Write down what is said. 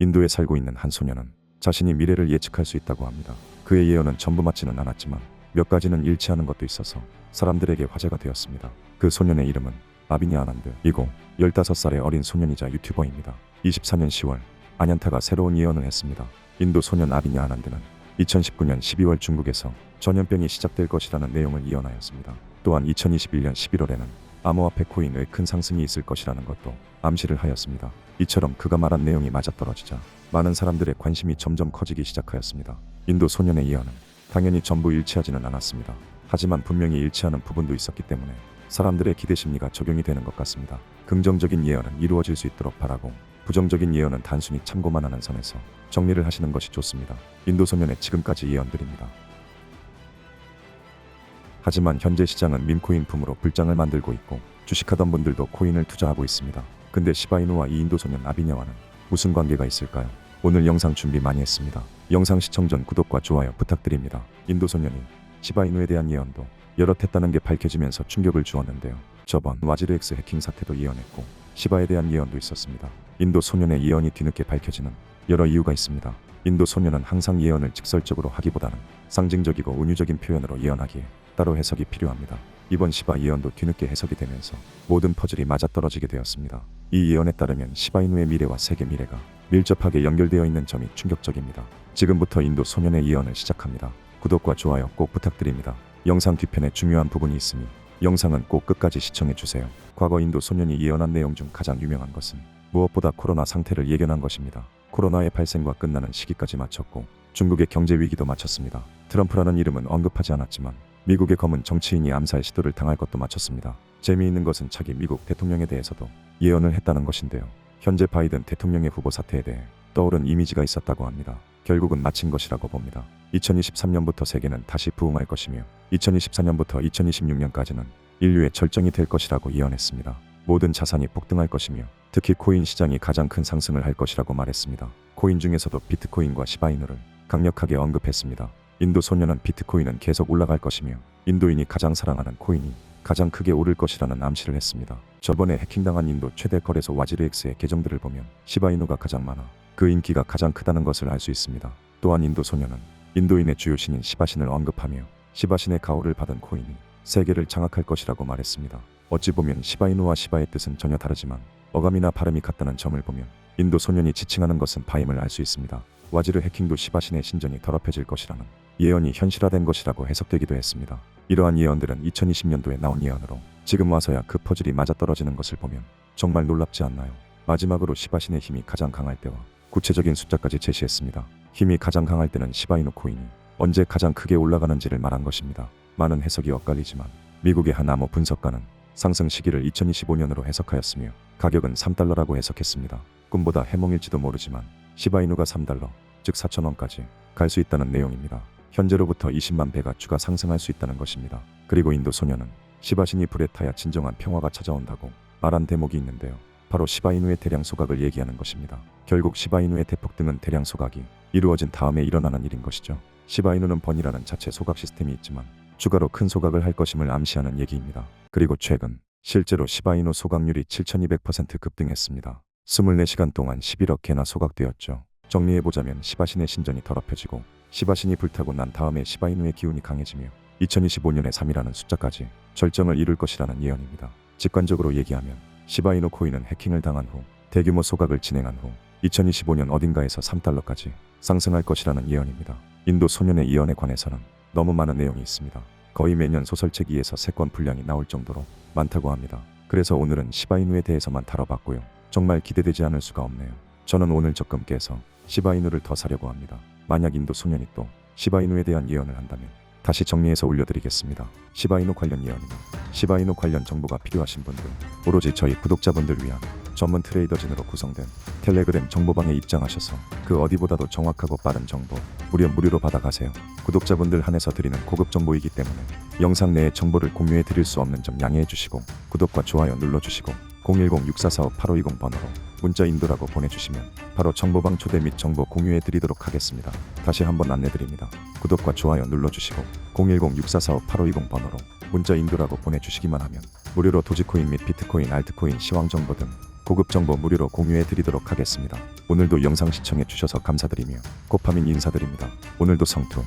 인도에 살고 있는 한 소녀는 자신이 미래를 예측할 수 있다고 합니다. 그의 예언은 전부 맞지는 않았지만 몇 가지는 일치하는 것도 있어서 사람들에게 화제가 되었습니다. 그 소년의 이름은 아비니 아난드이고 15살의 어린 소년이자 유튜버입니다. 24년 10월 안현타가 새로운 예언을 했습니다. 인도 소년 아비니 아난드는 2019년 12월 중국에서 전염병이 시작될 것이라는 내용을 예언하였습니다. 또한 2021년 11월에는 암호화폐 코인의 큰 상승이 있을 것이라는 것도 암시를 하였습니다. 이처럼 그가 말한 내용이 맞아떨어지자 많은 사람들의 관심이 점점 커지기 시작하였습니다. 인도 소년의 예언은 당연히 전부 일치하지는 않았습니다. 하지만 분명히 일치하는 부분도 있었기 때문에 사람들의 기대 심리가 적용이 되는 것 같습니다. 긍정적인 예언은 이루어질 수 있도록 바라고 부정적인 예언은 단순히 참고만 하는 선에서 정리를 하시는 것이 좋습니다. 인도 소년의 지금까지 예언들입니다. 하지만 현재 시장은 밈코인 붐으로 불장을 만들고 있고 주식하던 분들도 코인을 투자하고 있습니다. 근데 시바이누와 이 인도 소년 아비냐와는 무슨 관계가 있을까요? 오늘 영상 준비 많이 했습니다. 영상 시청 전 구독과 좋아요 부탁드립니다. 인도 소년이 시바이누에 대한 예언도 여럿 했다는 게 밝혀지면서 충격을 주었는데요. 저번 와지르엑스 해킹 사태도 예언했고 시바에 대한 예언도 있었습니다. 인도 소년의 예언이 뒤늦게 밝혀지는 여러 이유가 있습니다. 인도 소년은 항상 예언을 직설적으로 하기보다는 상징적이고 운유적인 표현으로 예언하기에 따로 해석이 필요합니다. 이번 시바 예언도 뒤늦게 해석이 되면서 모든 퍼즐이 맞아떨어지게 되었습니다. 이 예언에 따르면 시바이누의 미래와 세계 미래가 밀접하게 연결되어 있는 점이 충격적입니다. 지금부터 인도 소년의 예언을 시작합니다. 구독과 좋아요 꼭 부탁드립니다. 영상 뒤편에 중요한 부분이 있으니 영상은 꼭 끝까지 시청해주세요. 과거 인도 소년이 예언한 내용 중 가장 유명한 것은 무엇보다 코로나 상태를 예견한 것입니다. 코로나의 발생과 끝나는 시기까지 맞췄고 중국의 경제 위기도 맞췄습니다. 트럼프라는 이름은 언급하지 않았지만 미국의 검은 정치인이 암살 시도를 당할 것도 맞췄습니다. 재미있는 것은 차기 미국 대통령에 대해서도 예언을 했다는 것인데요. 현재 바이든 대통령의 후보 사태에 대해 떠오른 이미지가 있었다고 합니다. 결국은 마친 것이라고 봅니다. 2023년부터 세계는 다시 부흥할 것이며 2024년부터 2026년까지는 인류의 절정이 될 것이라고 예언했습니다. 모든 자산이 폭등할 것이며 특히 코인 시장이 가장 큰 상승을 할 것이라고 말했습니다. 코인 중에서도 비트코인과 시바이누를 강력하게 언급했습니다. 인도 소년은 비트코인은 계속 올라갈 것이며 인도인이 가장 사랑하는 코인이 가장 크게 오를 것이라는 암시를 했습니다. 저번에 해킹당한 인도 최대 거래소 와지르엑스의 계정들을 보면 시바이누가 가장 많아 그 인기가 가장 크다는 것을 알 수 있습니다. 또한 인도 소년은 인도인의 주요 신인 시바신을 언급하며 시바신의 가호를 받은 코인이 세계를 장악할 것이라고 말했습니다. 어찌 보면 시바이누와 시바의 뜻은 전혀 다르지만 어감이나 발음이 같다는 점을 보면 인도 소년이 지칭하는 것은 바임을 알 수 있습니다. 와지르 해킹도 시바신의 신전이 더럽혀질 것이라는 예언이 현실화된 것이라고 해석되기도 했습니다. 이러한 예언들은 2020년도에 나온 예언으로 지금 와서야 그 퍼즐이 맞아떨어지는 것을 보면 정말 놀랍지 않나요? 마지막으로 시바신의 힘이 가장 강할 때와 구체적인 숫자까지 제시했습니다. 힘이 가장 강할 때는 시바이누 코인이 언제 가장 크게 올라가는지를 말한 것입니다. 많은 해석이 엇갈리지만 미국의 한 암호 분석가는 상승 시기를 2025년으로 해석하였으며 가격은 3달러라고 해석했습니다. 꿈보다 해몽일지도 모르지만 시바이누가 3달러, 즉 4,000원까지 갈 수 있다는 내용입니다. 현재로부터 20만 배가 주가 상승할 수 있다는 것입니다. 그리고 인도 소년은 시바신이 불에 타야 진정한 평화가 찾아온다고 말한 대목이 있는데요. 바로 시바이누의 대량 소각을 얘기하는 것입니다. 결국 시바이누의 대폭등은 대량 소각이 이루어진 다음에 일어나는 일인 것이죠. 시바이누는 번이라는 자체 소각 시스템이 있지만 추가로 큰 소각을 할 것임을 암시하는 얘기입니다. 그리고 최근 실제로 시바이누 소각률이 7200% 급등했습니다. 24시간 동안 11억 개나 소각되었죠. 정리해보자면 시바신의 신전이 더럽혀지고 시바신이 불타고 난 다음에 시바이누의 기운이 강해지며 2025년에 3이라는 숫자까지 절정을 이룰 것이라는 예언입니다. 직관적으로 얘기하면 시바이누 코인은 해킹을 당한 후 대규모 소각을 진행한 후 2025년 어딘가에서 3달러까지 상승할 것이라는 예언입니다. 인도 소년의 예언에 관해서는 너무 많은 내용이 있습니다. 거의 매년 소설책 2에서 3권 분량이 나올 정도로 많다고 합니다. 그래서 오늘은 시바이누에 대해서만 다뤄봤고요. 정말 기대되지 않을 수가 없네요. 저는 오늘 적금 깨서 시바이누를 더 사려고 합니다. 만약 인도 소년이 또 시바이누에 대한 예언을 한다면 다시 정리해서 올려드리겠습니다. 시바이누 관련 예언이나 시바이누 관련 정보가 필요하신 분들, 오로지 저희 구독자분들 위한 전문 트레이더진으로 구성된 텔레그램 정보방에 입장하셔서 그 어디보다도 정확하고 빠른 정보 무료로 받아가세요. 구독자분들 한해서 드리는 고급 정보이기 때문에 영상 내에 정보를 공유해 드릴 수 없는 점 양해해 주시고 구독과 좋아요 눌러주시고 010-6445-8520 번호로 문자 인도라고 보내주시면 바로 정보방 초대 및 정보 공유해 드리도록 하겠습니다. 다시 한번 안내드립니다. 구독과 좋아요 눌러주시고 010-6445-8520 번호로 문자 인도라고 보내주시기만 하면 무료로 도지코인 및 비트코인, 알트코인, 시황 정보 등 고급 정보 무료로 공유해 드리도록 하겠습니다. 오늘도 영상 시청해 주셔서 감사드리며 코파민 인사드립니다. 오늘도 성투.